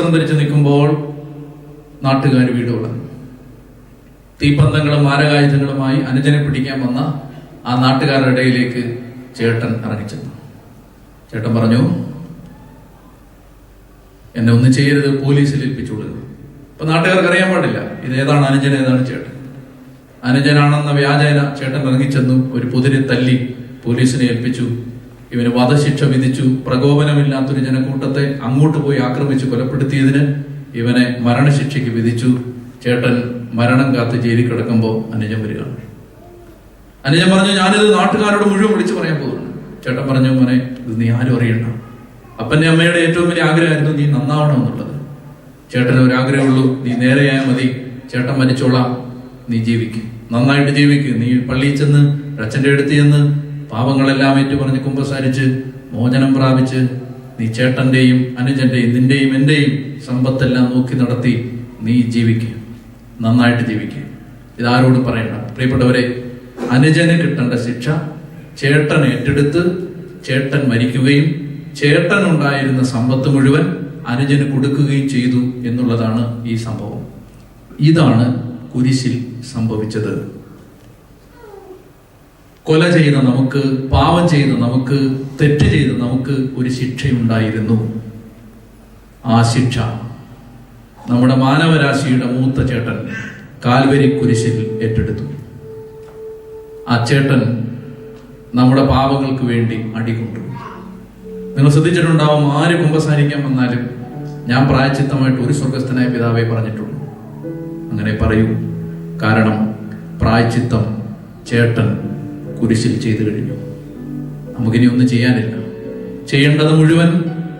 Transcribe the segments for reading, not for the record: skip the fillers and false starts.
വസ്ത്രം ധരിച്ച് നിൽക്കുമ്പോൾ നാട്ടുകാർ വീട് വളർന്നു. തീപ്പന്തങ്ങളും മാരകായുധങ്ങളുമായി അനുജനെ പിടിക്കാൻ വന്ന ആ നാട്ടുകാരുടെ ഇടയിലേക്ക് ചേട്ടൻ ഇറങ്ങിച്ചെന്നു. ചേട്ടൻ പറഞ്ഞു, എന്നെ ഒന്നും ചെയ്യരുത്, പോലീസിൽ ഏൽപ്പിച്ചുകൊള്ളുക. അപ്പൊ നാട്ടുകാർക്ക് അറിയാൻ പാടില്ല ഇത് ഏതാണ് അനുജൻ, ഏതാണ് ചേട്ടൻ. അനുജനാണെന്ന വ്യാജേന ചേട്ടൻ ഇറങ്ങിച്ചെന്നു, ഒരു പുതിരെ തല്ലി പോലീസിനെ ഏൽപ്പിച്ചു. ഇവന് വധശിക്ഷ വിധിച്ചു. പ്രകോപനമില്ലാത്തൊരു ജനക്കൂട്ടത്തെ അങ്ങോട്ട് പോയി ആക്രമിച്ച് കൊലപ്പെടുത്തിയതിന് ഇവനെ മരണശിക്ഷയ്ക്ക് വിധിച്ചു. ചേട്ടൻ മരണം കാത്ത് ജയിലിൽ കിടക്കുമ്പോൾ അനുജൻ വരികയാണ്. അനുജൻ പറഞ്ഞു, ഞാനിത് നാട്ടുകാരോട് മുഴുവൻ വിളിച്ചു പറയാൻ പോകുന്നു. ചേട്ടൻ പറഞ്ഞു, മോനെ ഇത് നീ ആരും അറിയണ്ട. അപ്പന്റെ അമ്മയുടെ ഏറ്റവും വലിയ ആഗ്രഹമായിരുന്നു നീ നന്നാവണം എന്നുള്ളത്. ചേട്ടന് ഒരാഗ്രഹമുള്ളൂ, നീ നേരെയായാൽ മതി, ചേട്ടൻ മരിച്ചോളാം, നീ ജീവിക്കും, നന്നായിട്ട് ജീവിക്കും. നീ പള്ളിയിൽ ചെന്ന് അച്ഛൻ്റെ അടുത്ത് ചെന്ന് പാപങ്ങളെല്ലാം ഏറ്റു പറഞ്ഞ് കുമ്പസാരിച്ച് മോചനം പ്രാപിച്ച് നീ ചേട്ടന്റെയും അനുജന്റെയും നിന്റെയും എന്റെയും സമ്പത്തെല്ലാം നോക്കി നടത്തി നീ ജീവിക്കുക, നന്നായിട്ട് ജീവിക്കുക. ഇതാരോടും പറയണ്ട. പ്രിയപ്പെട്ടവരെ, അനുജന് കിട്ടേണ്ട ശിക്ഷ ചേട്ടൻ ഏറ്റെടുത്ത് ചേട്ടൻ മരിക്കുകയും ചേട്ടൻ ഉണ്ടായിരുന്ന സമ്പത്ത് മുഴുവൻ അനുജന് കൊടുക്കുകയും ചെയ്തു എന്നുള്ളതാണ് ഈ സംഭവം. ഇതാണ് കുരിശിൽ സംഭവിച്ചത്. കൊല ചെയ്ത നമുക്ക്, പാവം ചെയ്ത നമുക്ക്, തെറ്റ് ചെയ്ത നമുക്ക് ഒരു ശിക്ഷയുണ്ടായിരുന്നു. ആ ശിക്ഷ നമ്മുടെ മാനവരാശിയുടെ മൂത്ത ചേട്ടൻ കാൽവരി കുരിശിൽ ഏറ്റെടുത്തു. ആ ചേട്ടൻ നമ്മുടെ പാപങ്ങൾക്ക് വേണ്ടി അടികൊണ്ടു. നിങ്ങൾ ശ്രദ്ധിച്ചിട്ടുണ്ടാവും, ആര് കുമ്പസാരിക്കാൻ വന്നാലും ഞാൻ പ്രായച്ചിത്തമായിട്ട് ഒരു സ്വർഗസ്ഥനായ പിതാവേ പറഞ്ഞിട്ടുള്ളൂ. അങ്ങനെ പറയൂ. കാരണം പ്രായച്ചിത്തം ചേട്ടൻ കുരിശിൽ ചെയ്തു കഴിഞ്ഞു. നമുക്കിനി ഒന്നും ചെയ്യാനില്ല. ചെയ്യേണ്ടത് മുഴുവൻ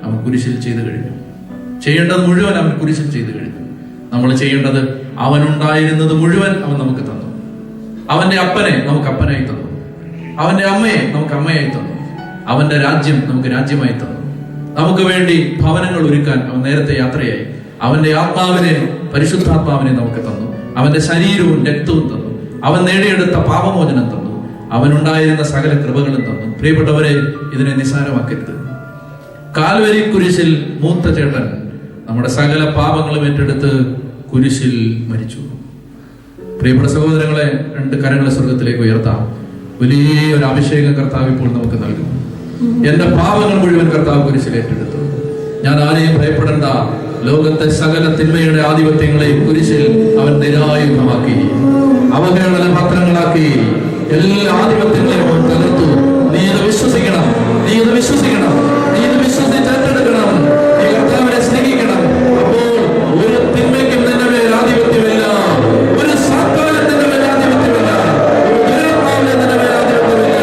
അവൻ കുരിശിൽ ചെയ്തു കഴിഞ്ഞു. ചെയ്യേണ്ടത് മുഴുവൻ അവൻ കുരിശിൽ ചെയ്തു കഴിഞ്ഞു. നമ്മൾ ചെയ്യേണ്ടത്, അവനുണ്ടായിരുന്നത് മുഴുവൻ അവൻ നമുക്ക് തന്നു. അവന്റെ അപ്പനെ നമുക്ക് അപ്പനായി തന്നു. അവന്റെ അമ്മയെ നമുക്ക് അമ്മയായി തന്നു. അവന്റെ രാജ്യം നമുക്ക് രാജ്യമായി തന്നു. നമുക്ക് വേണ്ടി ഭവനങ്ങൾ ഒരുക്കാൻ അവൻ നേരത്തെ യാത്രയായി. അവന്റെ ആത്മാവിനെ, പരിശുദ്ധാത്മാവിനെ നമുക്ക് തന്നു. അവന്റെ ശരീരവും രക്തവും തന്നു. അവൻ നേടിയെടുത്ത പാപമോചനം തന്നു. അവനുണ്ടായിരുന്ന സകല കൃപകളും തന്നു. പ്രിയപ്പെട്ടവരെ, ഇതിനെ നിസ്സാരമാക്കരുത്. കാൽവരി കുരിശിൽ മൂത്ത ചേട്ടൻ നമ്മുടെ സകല പാപങ്ങളും ഏറ്റെടുത്ത് കുരിശിൽ മരിച്ചു. പ്രിയപ്പെട്ട സഹോദരങ്ങളെ, രണ്ട് കരങ്ങളെ സ്വർഗത്തിലേക്ക് ഉയർത്താം. വലിയൊരു അഭിഷേകം കർത്താവ് ഇപ്പോൾ നമുക്ക് നൽകും. എന്റെ പാപങ്ങൾ മുഴുവൻ കർത്താവ് കുരിശിൽ ഏറ്റെടുത്തു. ഞാൻ ആരെയും ഭയപ്പെടേണ്ട. ലോകത്തെ സകല തിന്മയുടെ ആധിപത്യങ്ങളെയും കുരിശിൽ അവൻ നിരായുധമാക്കി, അവഹേളന പത്രങ്ങളാക്കി, എല്ലാ ആധിപത്യങ്ങളെയും അവൻ തകർത്തു. നീ ഇത് വിശ്വസിക്കണം, നീ ഇത് വിശ്വസിക്കണം, നീ ഇത് വിശ്വസിച്ച് ഏറ്റെടുക്കണം. നീ കർത്താവിനെ സ്നേഹിക്കണം. അപ്പോൾ ഒരു തിന്മയ്ക്കും നിന്റെ മേൽ ആധിപത്യമില്ല, ഒരു സാത്താനത്തിന്റെ മേൽ ആധിപത്യമില്ല, ഒരു ദുരാത്മാവിന്റെ മേൽ ആധിപത്യമില്ല.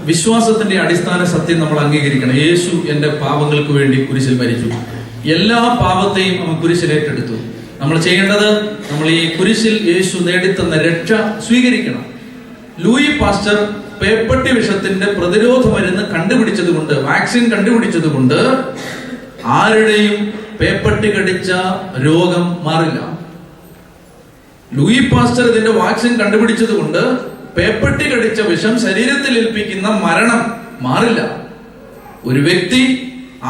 വിശ്വാസത്തിന്റെ അടിസ്ഥാന സത്യം നമ്മൾ അംഗീകരിക്കണം. യേശു എന്റെ പാപങ്ങൾക്ക് വേണ്ടി കുരിശിൽ മരിച്ചു. എല്ലാ പാപത്തെയും അവൻ കുരിശിൽ ഏറ്റെടുത്തു. നമ്മൾ ചെയ്യേണ്ടത്, നമ്മൾ ഈ കുരിശിൽ യേശു നേടിത്തന്ന രക്ഷ സ്വീകരിക്കണം. ലൂയി പാസ്റ്റർ പേപ്പട്ടി വിഷത്തിന്റെ പ്രതിരോധ മരുന്ന് കണ്ടുപിടിച്ചത് കൊണ്ട്, വാക്സിൻ കണ്ടുപിടിച്ചത് കൊണ്ട് ആരുടെയും പേപ്പട്ടി കടിച്ച രോഗം മാറില്ല. ലൂയി പാസ്റ്റർ ഇതിന്റെ വാക്സിൻ കണ്ടുപിടിച്ചത് കൊണ്ട് പേപ്പട്ടി കടിച്ച വിഷം ശരീരത്തിൽ ഏൽപ്പിക്കുന്ന മരണം മാറില്ല. ഒരു വ്യക്തി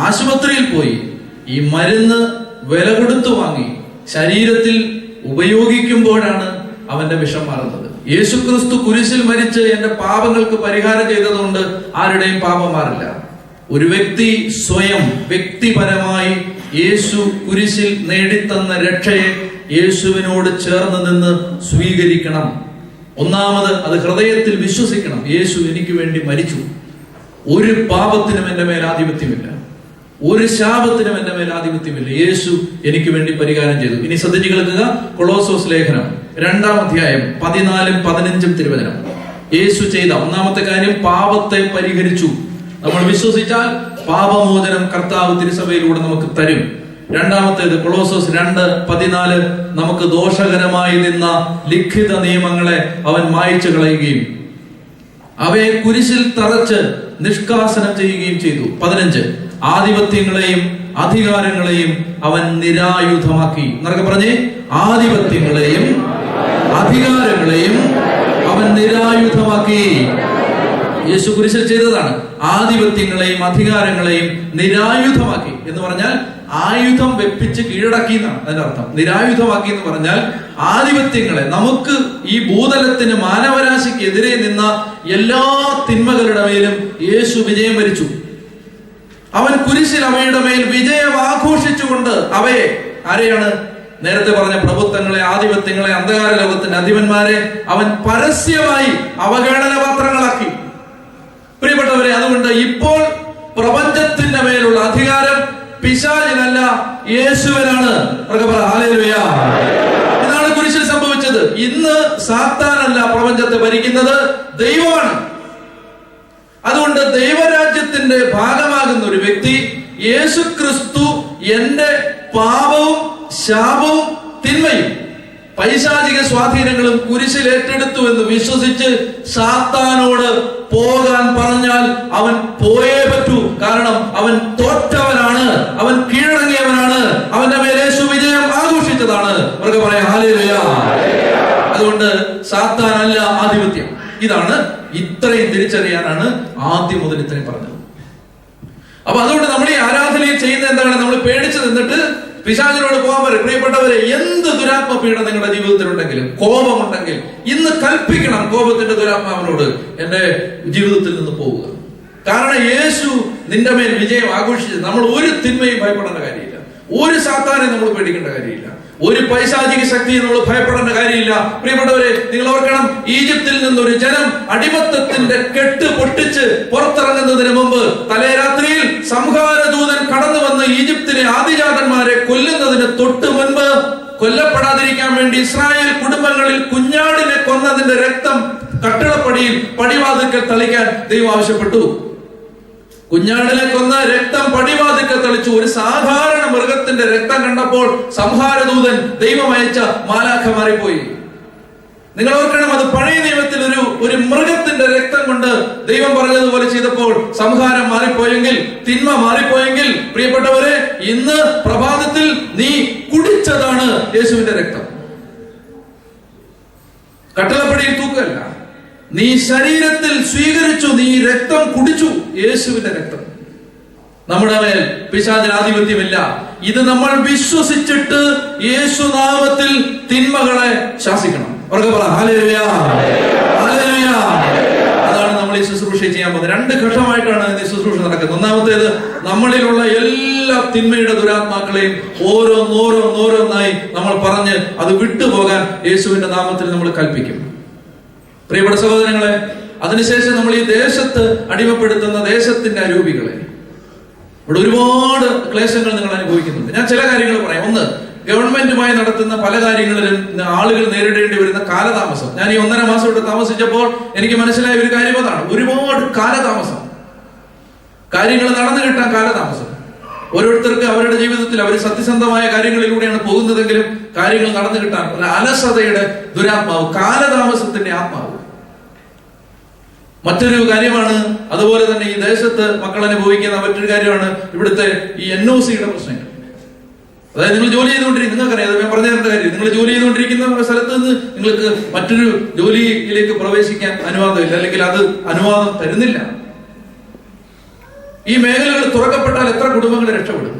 ആശുപത്രിയിൽ പോയി ഈ മരുന്ന് വില കൊടുത്തു വാങ്ങി ശരീരത്തിൽ ഉപയോഗിക്കുമ്പോഴാണ് അവന്റെ വിഷം മാറുന്നത്. യേശുക്രിസ്തു കുരിശിൽ മരിച്ച് എന്റെ പാപങ്ങൾക്ക് പരിഹാരം ചെയ്തതുകൊണ്ട് ആരുടെയും പാപം മാറില്ല. ഒരു വ്യക്തി സ്വയം വ്യക്തിപരമായി യേശു കുരിശിൽ നേടിത്തന്ന രക്ഷയെ യേശുവിനോട് ചേർന്ന് നിന്ന് സ്വീകരിക്കണം. ഒന്നാമത് അത് ഹൃദയത്തിൽ വിശ്വസിക്കണം. യേശു എനിക്ക് വേണ്ടി മരിച്ചു. ഒരു പാപത്തിനും എന്റെ മേൽ ആധിപത്യമില്ല, ഒരു ശാപത്തിനും എന്റെ മേൽ ആധിപത്യമില്ല. യേശു എനിക്ക് വേണ്ടി പരിഹാരം ചെയ്തു. ഇനി ശ്രദ്ധിച്ചു കേൾക്കുക. കൊളോസോസ് ലേഖനം 2-ാം അധ്യായം 14-15 തിരുവചനം. യേശു ചെയ്ത ഒന്നാമത്തെ കാര്യം, പാപത്തെ പരിഹരിച്ചു. നമ്മൾ വിശ്വസിച്ചാൽ പാപമോചനം കർത്താവ് തിരുസഭയിലൂടെ നമുക്ക് തരും. രണ്ടാമത്തേത് കൊളോസോസ് 2:14, നമുക്ക് ദോഷകരമായി നിന്ന ലിഖിത നിയമങ്ങളെ അവൻ മായ്ച്ചു കളയുകയും അവയെ കുരിശിൽ തറച്ച് നിഷ്കാസനം ചെയ്യുകയും ചെയ്തു. 15, ആധിപത്യങ്ങളെയും അധികാരങ്ങളെയും അവൻ നിരായുധമാക്കി. എന്നൊക്കെ പറഞ്ഞേ, ആധിപത്യങ്ങളെയും അധികാരങ്ങളെയും അവൻ നിരായുധമാക്കി. യേശു കുരിശിൽ ചെയ്തതാണ്. ആധിപത്യങ്ങളെയും അധികാരങ്ങളെയും നിരായുധമാക്കി എന്ന് പറഞ്ഞാൽ ആയുധം വെപ്പിച്ച് കീഴടക്കി എന്നാണ് അതിന്റെ അർത്ഥം. നിരായുധമാക്കി എന്ന് പറഞ്ഞാൽ ആധിപത്യങ്ങളെ, നമുക്ക് ഈ ഭൂതലത്തിന് മാനവരാശിക്ക് എതിരെ നിന്ന എല്ലാ തിന്മകളുടെ മേലും യേശു വിജയം വരിച്ചു. അവൻ കുരിശിൽ അവയുടെ മേൽ വിജയം ആഘോഷിച്ചുകൊണ്ട് അവയെ, ആരെയാണ്? നേരത്തെ പറഞ്ഞ പ്രഭുത്വങ്ങളെ, ആധിപത്യങ്ങളെ, അന്ധകാര ലോകത്തിന്റെ അധിപന്മാരെ അവൻ പരസ്യമായി അവഗണന പാത്രങ്ങളാക്കി. പ്രിയപ്പെട്ടവരെ, അതുകൊണ്ട് ഇപ്പോൾ പ്രപഞ്ചത്തിന്റെ മേലുള്ള അധികാരം പിശാചിനല്ല, യേശുവിനാണ്. ഹല്ലേലൂയ. ഇതാണ് കുരിശിൽ സംഭവിച്ചത്. ഇന്ന് സാത്താനല്ല പ്രപഞ്ചത്തെ ഭരിക്കുന്നത്, ദൈവമാണ്. അതുകൊണ്ട് ദൈവരാജ്യത്തിന്റെ ഭാഗമാകുന്ന ഒരു വ്യക്തി, യേശുക്രിസ്തു എന്റെ പാപവും ശാപവും തിന്മയും പൈശാചിക സ്വാധീനങ്ങളും കുരിശിൽ ഏറ്റെടുത്തു എന്ന് വിശ്വസിച്ച് സാത്താനോട് പോകാൻ പറഞ്ഞാൽ അവൻ പോയേ പറ്റൂ. കാരണം അവൻ തോറ്റവനാണ്, അവൻ കീഴടങ്ങിയവനാണ്, അവന്റെ മേൽ യേശു വിജയം ആഘോഷിച്ചതാണ്. അവർക്ക് പറയാം ഹല്ലേലൂയ. അതുകൊണ്ട് സാത്താനല്ല ആധിപത്യം. ഇതാണ്, ഇത്രയും തിരിച്ചറിയാനാണ് ആദ്യം മുതൽ ഇത്രയും പറഞ്ഞത്. അപ്പൊ അതുകൊണ്ട് നമ്മൾ ഈ ആരാധനയിൽ ചെയ്യുന്ന എന്താണ്? നമ്മൾ പേടിച്ചു നിന്നിട്ട് പിശാചിനോട് പോകാൻ പറയും. പ്രിയപ്പെട്ടവരെ, എന്ത് ദുരാത്മപീഠ നിങ്ങളുടെ ജീവിതത്തിലുണ്ടെങ്കിലും, കോപമുണ്ടെങ്കിൽ ഇന്ന് കൽപ്പിക്കണം കോപത്തിന്റെ ദുരാത്മാവിനോട്, എന്റെ ജീവിതത്തിൽ നിന്ന് പോവുക. കാരണം യേശു നിന്റെ മേൽ വിജയം ആഘോഷിച്ച് നമ്മൾ ഒരു തിന്മയും ഭയപ്പെടേണ്ട കാര്യമില്ല, ഒരു സാത്താനെ നമ്മൾ പേടിക്കേണ്ട കാര്യമില്ല, ഒരു പൈശാചിക ശക്തിയെ നമ്മൾ ഭയപ്പെടേണ്ട കാര്യമില്ല. പ്രിയപ്പെട്ടവരെ, നിങ്ങൾ ഓർക്കണം, ഈജിപ്തിൽ നിന്നൊരു ജനം അടിമത്തത്തിന്റെ കെട്ട് പൊട്ടിച്ച് പുറത്തിറങ്ങുന്നതിന് മുമ്പ് തലേ രാത്രിയിൽ സംഹാരദൂതൻ കടന്നു വന്ന് ഈജിപ്തിലെ ആദിജാതന്മാരെ കൊല്ലുന്നതിന് തൊട്ട് മുൻപ്, കൊല്ലപ്പെടാതിരിക്കാൻ വേണ്ടി ഇസ്രായേൽ കുടുംബങ്ങളിൽ കുഞ്ഞാടിനെ കൊന്നതിന്റെ രക്തം കട്ടിളപ്പടിയിൽ പടിവാതിൽക്കൽ തളിക്കാൻ ദൈവം ആവശ്യപ്പെട്ടു. കുഞ്ഞാടിനെ കൊന്ന രക്തം പടിവാതിൽക്കൽ തളിച്ചു. ഒരു സാധാരണ മൃഗത്തിന്റെ രക്തം കണ്ടപ്പോൾ സംഹാരദൂതൻ ദൈവം അയച്ച മാലാഖ മാറിപ്പോയി. നിങ്ങൾ ഓർക്കണം, അത് പഴയ നിയമത്തിൽ ഒരു മൃഗത്തിന്റെ രക്തം കൊണ്ട് ദൈവം പറഞ്ഞതുപോലെ ചെയ്തപ്പോൾ സംഹാരം മാറിപ്പോയെങ്കിൽ, തിന്മ മാറിപ്പോയെങ്കിൽ, പ്രിയപ്പെട്ടവരെ, ഇന്ന് പ്രഭാതത്തിൽ നീ കുടിച്ചതാണ് യേശുവിന്റെ രക്തം. കട്ടിളപ്പടിയിൽ തൂക്കല്ല, നീ ശരീരത്തിൽ സ്വീകരിച്ചു, നീ രക്തം കുടിച്ചു, യേശുവിന്റെ രക്തം. നമ്മുടെ മേൽ പിശാചിന് ആധിപത്യമില്ല. ഇത് നമ്മൾ വിശ്വസിച്ചിട്ട് യേശുനാമത്തിൽ തിന്മകളെ ശാസിക്കണം. അവർക്ക് പറ ഹല്ലേലൂയ, ഹല്ലേലൂയ. അതാണ് നമ്മൾ ഈ ശുശ്രൂഷ ചെയ്യാൻ പോകുന്നത്. 2 ഘട്ടമായിട്ടാണ് ഈ ശുശ്രൂഷ നടക്കുന്നത്. ഒന്നാമത്തേത്, നമ്മളിലുള്ള എല്ലാ തിന്മയുടെ ദുരാത്മാക്കളെയും ഓരോന്നോരോന്നായി നമ്മൾ പറഞ്ഞ് അത് വിട്ടുപോകാൻ യേശുവിന്റെ നാമത്തിൽ നമ്മൾ കൽപ്പിക്കും. പ്രിയപ്പെട്ട സഹോദരങ്ങളെ, അതിനുശേഷം നമ്മൾ ഈ ദേശത്ത് അടിമപ്പെടുത്തുന്ന ദേശത്തിന്റെ അരൂപികളെ, ഇവിടെ ഒരുപാട് ക്ലേശങ്ങൾ നിങ്ങൾ അനുഭവിക്കുന്നുണ്ട്. ഞാൻ ചില കാര്യങ്ങൾ പറയാം. ഒന്ന്, ഗവൺമെന്റുമായി നടത്തുന്ന പല കാര്യങ്ങളിലും ആളുകൾ നേരിടേണ്ടി വരുന്ന കാലതാമസം. ഞാൻ ഈ 1.5 മാസം ഇവിടെ താമസിച്ചപ്പോൾ എനിക്ക് മനസ്സിലായ ഒരു കാര്യം അതാണ്. ഒരുപാട് കാലതാമസം കാര്യങ്ങൾ നടന്നു കിട്ടാൻ കാലതാമസം. ഓരോരുത്തർക്ക് അവരുടെ ജീവിതത്തിൽ അവർ സത്യസന്ധമായ കാര്യങ്ങളിലൂടെയാണ് പോകുന്നതെങ്കിലും കാര്യങ്ങൾ നടന്നു കിട്ടാൻ അലസതയുടെ ദുരാത്മാവ്, കാലതാമസത്തിന്റെ ആത്മാവ്. മറ്റൊരു കാര്യമാണ്, അതുപോലെ തന്നെ ഈ ദേശത്ത് മക്കൾ അനുഭവിക്കുന്ന മറ്റൊരു കാര്യമാണ് ഇവിടുത്തെ ഈ NOCയുടെ പ്രശ്നങ്ങൾ. അതായത് നിങ്ങൾ ജോലി ചെയ്തുകൊണ്ടിരിക്കും, നിങ്ങൾക്കറിയാം, ഞാൻ പറഞ്ഞു തരേണ്ട കാര്യം, നിങ്ങൾ ജോലി ചെയ്തുകൊണ്ടിരിക്കുന്ന സ്ഥലത്ത് നിന്ന് നിങ്ങൾക്ക് മറ്റൊരു ജോലിയിലേക്ക് പ്രവേശിക്കാൻ അനുവാദമില്ല, അല്ലെങ്കിൽ അത് അനുവാദം തരുന്നില്ല. ഈ മേഖലകൾ തുറക്കപ്പെട്ടാൽ എത്ര കുടുംബങ്ങൾ രക്ഷപ്പെടും?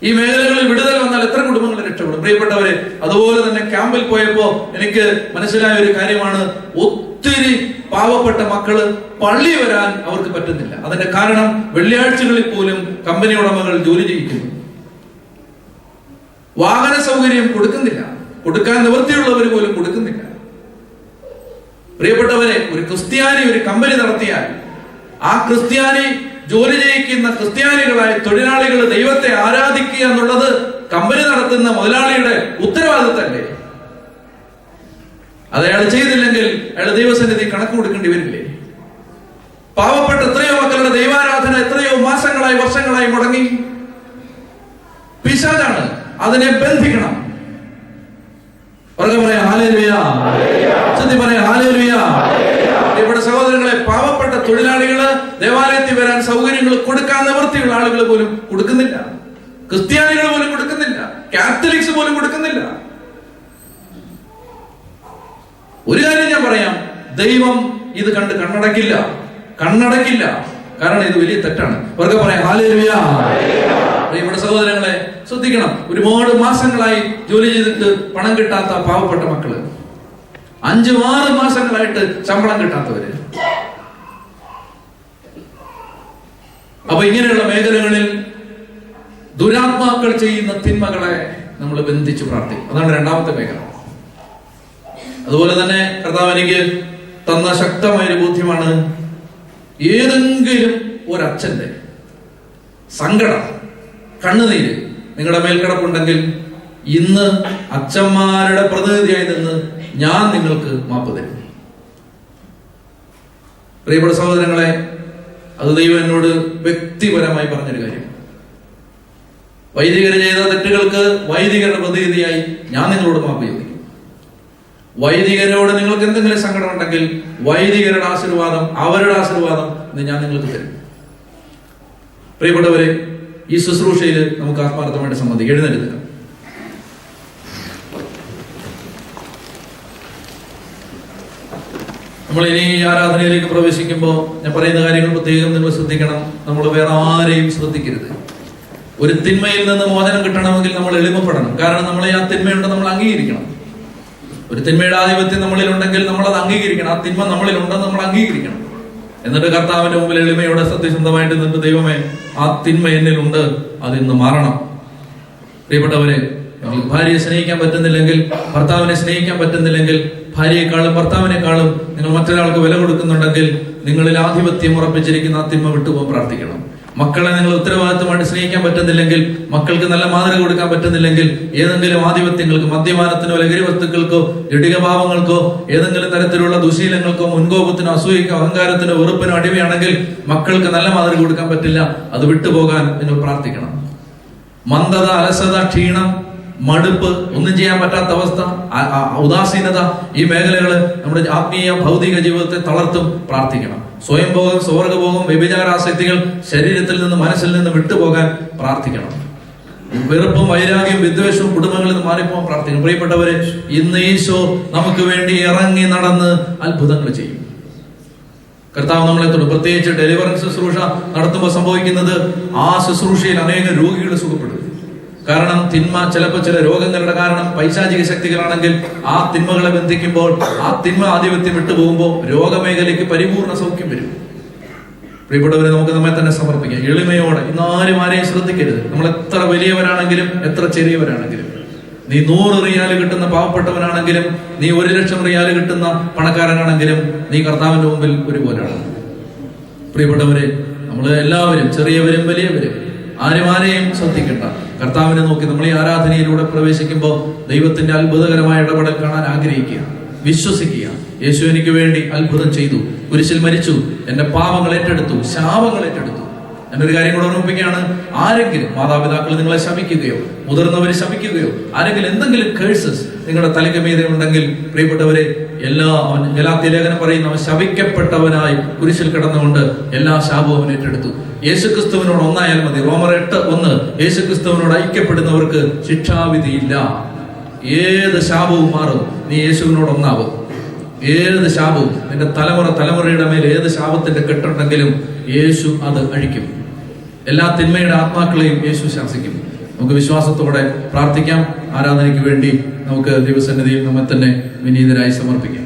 ഈ മേഖലകളിൽ വിടുതൽ വന്നാൽ എത്ര കുടുംബങ്ങൾ രക്ഷപ്പെടും? പ്രിയപ്പെട്ടവരെ, അതുപോലെ തന്നെ ക്യാമ്പിൽ പോയപ്പോ എനിക്ക് മനസ്സിലായ ഒരു കാര്യമാണ്, ഒത്തിരി പാവപ്പെട്ട മക്കള് പള്ളി വരാൻ അവർക്ക് പറ്റുന്നില്ല. അതിന്റെ കാരണം വെള്ളിയാഴ്ചകളിൽ പോലും കമ്പനി ഉടമകൾ ജോലി ചെയ്യിക്കുന്നു. വാഹന സൗകര്യം കൊടുക്കുന്നില്ല, കൊടുക്കാൻ നിവൃത്തിയുള്ളവർ പോലും കൊടുക്കുന്നില്ല. പ്രിയപ്പെട്ടവരെ, ഒരു ക്രിസ്ത്യാനി ഒരു കമ്പനി നടത്തിയാൽ ആ ക്രിസ്ത്യാനി ജോലി ചെയ്യിക്കുന്ന ക്രിസ്ത്യാനികളായ തൊഴിലാളികൾ ദൈവത്തെ ആരാധിക്കുക എന്നുള്ളത് കമ്പനി നടത്തുന്ന മുതലാളിയുടെ ഉത്തരവാദിത്തമല്ലേ? അത് അയാൾ ചെയ്തില്ലെങ്കിൽ അയാൾ ദൈവസന്നിധി കണക്ക് കൊടുക്കേണ്ടി വരില്ലേ? പാവപ്പെട്ട എത്രയോ മക്കളുടെ ദൈവാരാധന എത്രയോ മാസങ്ങളായി വർഷങ്ങളായി മുടങ്ങി. പിശാചാണ്, അതിനെ ബന്ധിക്കണം. പറയാ ഹല്ലേലൂയ, പറയാ ഹല്ലേലൂയ. ഇവിടെ സഹോദരങ്ങളെ, പാവപ്പെട്ട തൊഴിലാളികള് ദേവാലയത്തിൽ വരാൻ സൗകര്യങ്ങൾ കൊടുക്കാൻ നിവൃത്തിയുള്ള ആളുകൾ പോലും കൊടുക്കുന്നില്ല, ക്രിസ്ത്യാനികൾ പോലും കൊടുക്കുന്നില്ല, കാത്തലിക്സ് പോലും കൊടുക്കുന്നില്ല. ഒരു കാര്യം ഞാൻ പറയാം, ദൈവം ഇത് കണ്ട് കണ്ണടക്കില്ല. കാരണം ഇത് വലിയ തെറ്റാണ്. അവർക്ക് പറയാം ഹല്ലേലൂയ. ഇവിടെ സഹോദരങ്ങളെ ശ്രദ്ധിക്കണം, ഒരുപാട് മാസങ്ങളായി ജോലി ചെയ്തിട്ട് പണം കിട്ടാത്ത പാവപ്പെട്ട മക്കള്, 5-6 മാസങ്ങളായിട്ട് ശമ്പളം കിട്ടാത്തവര്. അപ്പൊ ഇങ്ങനെയുള്ള മേഖലകളിൽ ദുരാത്മാക്കൾ ചെയ്യുന്ന തിന്മകളെ നമ്മൾ ബന്ധിച്ച് പ്രാർത്ഥിക്കും. അതാണ് രണ്ടാമത്തെ മേഖല. അതുപോലെ തന്നെ കർത്താവ് എനിക്ക് തന്ന ശക്തമായൊരു ബോധ്യമാണ്, ഏതെങ്കിലും ഒരച്ഛന്റെ സങ്കടം, കണ്ണുനീര് നിങ്ങളുടെ മേൽക്കിടപ്പുണ്ടെങ്കിൽ ഇന്ന് അച്ഛന്മാരുടെ പ്രതിനിധിയായി നിന്ന് ഞാൻ നിങ്ങൾക്ക് മാപ്പ് തരും. പ്രിയപ്പെട്ട സഹോദരങ്ങളെ, അത് ദൈവം എന്നോട് വ്യക്തിപരമായി പറഞ്ഞൊരു കാര്യം. വൈദികർ ചെയ്ത തെറ്റുകൾക്ക് വൈദികരുടെ പ്രതിനിധിയായി ഞാൻ നിങ്ങളോട് മാപ്പ് ചോദിക്കും. വൈദികരോട് നിങ്ങൾക്ക് എന്തെങ്കിലും സങ്കടം ഉണ്ടെങ്കിൽ വൈദികരുടെ ആശീർവാദം, അവരുടെ ആശീർവാദം ഞാൻ നിങ്ങൾക്ക് തരും. പ്രിയപ്പെട്ടവരെ, ഈ ശുശ്രൂഷയിൽ നമുക്ക് ആത്മാർത്ഥമായിട്ട് സംബന്ധിക്കാം. എഴുന്നേൽക്കുക. നമ്മൾ ഇനി ഈ ആരാധനയിലേക്ക് പ്രവേശിക്കുമ്പോൾ ഞാൻ പറയുന്ന കാര്യങ്ങൾ പ്രത്യേകം നിങ്ങൾ ശ്രദ്ധിക്കണം. നമ്മൾ വേറെ ആരെയും ശ്രദ്ധിക്കരുത്. ഒരു തിന്മയിൽ നിന്ന് മോചനം കിട്ടണമെങ്കിൽ നമ്മൾ എളിമപ്പെടണം. കാരണം നമ്മൾ ആ തിന്മയുണ്ട് നമ്മൾ അംഗീകരിക്കണം. ഒരു തിന്മയുടെ ആധിപത്യം നമ്മളിലുണ്ടെങ്കിൽ നമ്മൾ അത് അംഗീകരിക്കണം. ആ തിന്മ നമ്മളിലുണ്ടെന്ന് നമ്മൾ അംഗീകരിക്കണം. എന്നിട്ട് കർത്താവിന്റെ മുമ്പിൽ എളിമയോടെ സത്യസന്ധമായിട്ട് നിന്നിട്ട്, ദൈവമേ, ആ തിന്മ എന്നിലുണ്ട്, അതിന്ന് മാറണം. പ്രിയപ്പെട്ടവരെ, ഭാര്യയെ സ്നേഹിക്കാൻ പറ്റുന്നില്ലെങ്കിൽ, ഭർത്താവിനെ സ്നേഹിക്കാൻ പറ്റുന്നില്ലെങ്കിൽ, ഭാര്യയെക്കാളും ഭർത്താവിനേക്കാളും നിങ്ങൾ മറ്റൊരാൾക്ക് വില കൊടുക്കുന്നുണ്ടെങ്കിൽ നിങ്ങളിൽ ആധിപത്യം ഉറപ്പിച്ചിരിക്കുന്ന ആ തിന്മ വിട്ടുപോകാൻ പ്രാർത്ഥിക്കണം. മക്കളെ നിങ്ങൾ ഉത്തരവാദിത്തമായിട്ട് സ്നേഹിക്കാൻ പറ്റുന്നില്ലെങ്കിൽ, മക്കൾക്ക് നല്ല മാതൃക കൊടുക്കാൻ പറ്റുന്നില്ലെങ്കിൽ, ഏതെങ്കിലും ആധിപത്യങ്ങൾക്ക്, മദ്യപാനത്തിനോ ലഹരി വസ്തുക്കൾക്കോ ജഡികഭാവങ്ങൾക്കോ ഏതെങ്കിലും തരത്തിലുള്ള ദുശീലങ്ങൾക്കോ മുൻകോപത്തിനോ അസൂയക്കോ അഹങ്കാരത്തിനോ വെറുപ്പിനോ അടിമയാണെങ്കിൽ മക്കൾക്ക് നല്ല മാതൃക കൊടുക്കാൻ പറ്റില്ല. അത് വിട്ടുപോകാൻ നിങ്ങൾ പ്രാർത്ഥിക്കണം. മന്ദത, അലസത, ക്ഷീണം, മടുപ്പ്, ഒന്നും ചെയ്യാൻ പറ്റാത്ത അവസ്ഥ, ഉദാസീനത, ഈ മേഖലകൾ നമ്മുടെ ആത്മീയ ഭൗതിക ജീവിതത്തെ തളർത്തും. പ്രാർത്ഥിക്കണം. സ്വയംഭോഗം, സ്വർഗഭോഗം, വ്യഭിചാരാസക്തികൾ ശരീരത്തിൽ നിന്ന് മനസ്സിൽ നിന്ന് വിട്ടുപോകാൻ പ്രാർത്ഥിക്കണം. വെറുപ്പും വൈരാഗ്യം വിദ്വേഷവും കുടുംബങ്ങളിൽ നിന്ന് മാറിപ്പോകാൻ പ്രാർത്ഥിക്കണം. പ്രിയപ്പെട്ടവരെ, ഇന്ന് ഈശോ നമുക്ക് വേണ്ടി ഇറങ്ങി നടന്ന് അത്ഭുതങ്ങൾ ചെയ്യും. കർത്താവ് നമ്മളെ തൊടും. പ്രത്യേകിച്ച് ഡെലിവറൻസ് ശുശ്രൂഷ നടത്തുമ്പോൾ സംഭവിക്കുന്നത്, ആ ശുശ്രൂഷയിൽ അനേകം രോഗികൾ സുഖപ്പെടും. കാരണം തിന്മ, ചിലപ്പോൾ ചില രോഗങ്ങളുടെ കാരണം പൈശാചിക ശക്തികളാണെങ്കിൽ ആ തിന്മകളെ ബന്ധിക്കുമ്പോൾ, ആ തിന്മ ആധിപത്യം വിട്ടുപോകുമ്പോൾ രോഗമേഖലയ്ക്ക് പരിപൂർണ സൗഖ്യം വരും. പ്രിയപ്പെട്ടവരെ, നമുക്ക് നമ്മെ തന്നെ സമർപ്പിക്കാം എളിമയോടെ. ഇന്നാരും ആരെയും ശ്രദ്ധിക്കരുത്. നമ്മൾ എത്ര വലിയവരാണെങ്കിലും എത്ര ചെറിയവരാണെങ്കിലും, നീ 100 റിയാല് കിട്ടുന്ന പാവപ്പെട്ടവനാണെങ്കിലും, നീ 1,00,000 റിയാല് കിട്ടുന്ന പണക്കാരനാണെങ്കിലും, നീ കർത്താവിന്റെ മുമ്പിൽ ഒരുപോലെയാണ്. പ്രിയപ്പെട്ടവരെ, നമ്മൾ എല്ലാവരും, ചെറിയവരും വലിയവരും, ആരെയും ശ്രദ്ധിക്കണ്ട. കർത്താവിനെ നോക്കി നമ്മൾ ഈ ആരാധനയിലൂടെ പ്രവേശിക്കുമ്പോൾ ദൈവത്തിന്റെ അത്ഭുതകരമായ ഇടപെടൽ കാണാൻ ആഗ്രഹിക്കുക, വിശ്വസിക്കുക. യേശു എനിക്ക് വേണ്ടി അത്ഭുതം ചെയ്തു, കുരിശിൽ മരിച്ചു, എന്റെ പാപങ്ങൾ ഏറ്റെടുത്തു, ശാപങ്ങൾ ഏറ്റെടുത്തു. എന്നൊരു കാര്യം കൂടെ ഓർമ്മിപ്പിക്കുകയാണ്. ആരെങ്കിലും മാതാപിതാക്കൾ നിങ്ങളെ ശപിക്കുകയോ മുതിർന്നവരെ ശപിക്കുകയോ ആരെങ്കിലും എന്തെങ്കിലും കേഴ്സസ് നിങ്ങളുടെ തലയ്ക്ക് മീതെ ഉണ്ടെങ്കിൽ, പ്രിയപ്പെട്ടവരെ, ഗലാത്യ ലേഖനം പറയുന്ന അവൻ ശപിക്കപ്പെട്ടവനായി കുരിശിൽ കിടന്നുകൊണ്ട് എല്ലാ ശാപവും അവൻ ഏറ്റെടുത്തു. യേശുക്രിസ്തുവിനോട് ഒന്നായാൽ മതി. റോമർ 8:1, യേശുക്രിസ്തുവിനോട് ഐക്യപ്പെടുന്നവർക്ക് ശിക്ഷാവിധിയില്ല. ഏത് ശാപവും മാറും നീ യേശുവിനോട് ഒന്നാവും. ഏത് ശാപവും, നിന്റെ തലമുറയുടെ മേൽ ഏത് ശാപത്തിന്റെ കെട്ടുണ്ടെങ്കിലും യേശു അത് അഴിക്കും. എല്ലാ തിന്മയുടെ ആത്മാക്കളെയും യേശു ശാസിക്കും. നമുക്ക് വിശ്വാസത്തോടെ പ്രാർത്ഥിക്കാം. ആരാധനയ്ക്ക് വേണ്ടി നമുക്ക് ദൈവസന്നിധിയിൽ നമ്മെ തന്നെ വിനീതരായി സമർപ്പിക്കാം.